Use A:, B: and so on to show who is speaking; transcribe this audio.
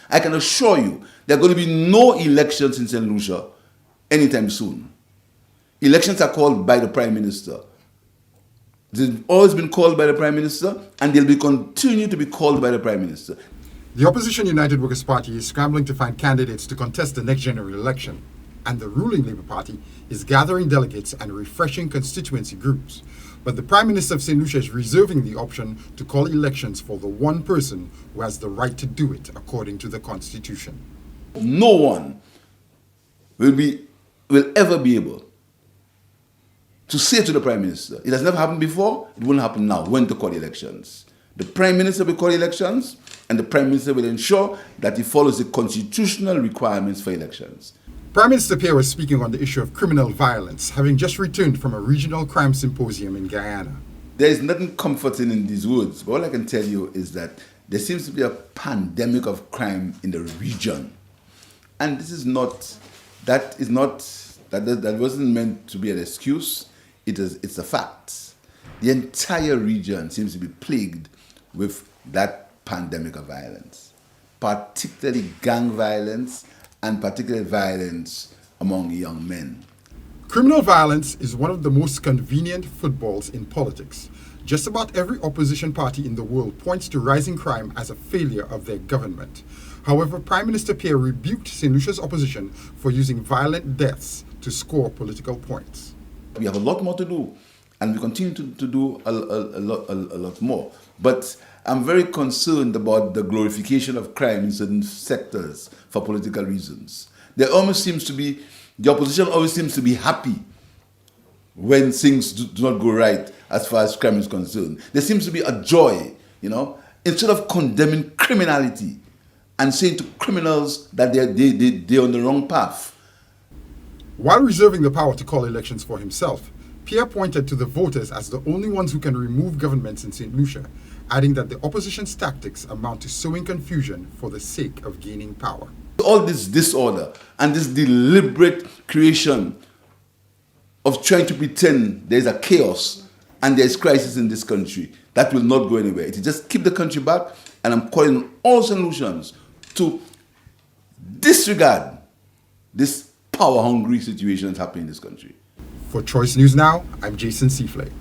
A: I can assure you there are going to be no elections in Saint Lucia anytime soon. Elections are called by the Prime Minister. They've always been called by the Prime Minister, and they'll be continue to be called by the Prime Minister.
B: The Opposition United Workers' Party is scrambling to find candidates to contest the next general election, and the ruling Labour Party is gathering delegates and refreshing constituency groups. But the Prime Minister of Saint Lucia is reserving the option to call elections for the one person who has the right to do it according to the Constitution.
A: No one will ever be able to say to the Prime Minister, it has never happened before, it won't happen now, when to call elections. The Prime Minister will call elections, and the Prime Minister will ensure that he follows the constitutional requirements for elections.
B: Prime Minister Pierre was speaking on the issue of criminal violence, having just returned from a regional crime symposium in Guyana.
A: There is nothing comforting in these words, but all I can tell you is that there seems to be a pandemic of crime in the region. And this is not, that wasn't meant to be an excuse. It's a fact. The entire region seems to be plagued with that pandemic of violence, particularly gang violence and particularly violence among young men.
B: Criminal violence is one of the most convenient footballs in politics. Just about every opposition party in the world points to rising crime as a failure of their government. However, Prime Minister Pierre rebuked St. Lucia's opposition for using violent deaths to score political points.
A: We have a lot more to do, and we continue to do a lot more. But I'm very concerned about the glorification of crime in certain sectors for political reasons. The opposition always seems to be happy when things do not go right as far as crime is concerned. There seems to be a joy, instead of condemning criminality and saying to criminals that they're on the wrong path.
B: While reserving the power to call elections for himself, Pierre pointed to the voters as the only ones who can remove governments in St. Lucia, adding that the opposition's tactics amount to sowing confusion for the sake of gaining power.
A: All this disorder and this deliberate creation of trying to pretend there's a chaos and there's crisis in this country, that will not go anywhere. It will just keep the country back, and I'm calling on all solutions to disregard this power-hungry situation that's happening in this country.
B: For Choice News Now, I'm Jason Seaflay.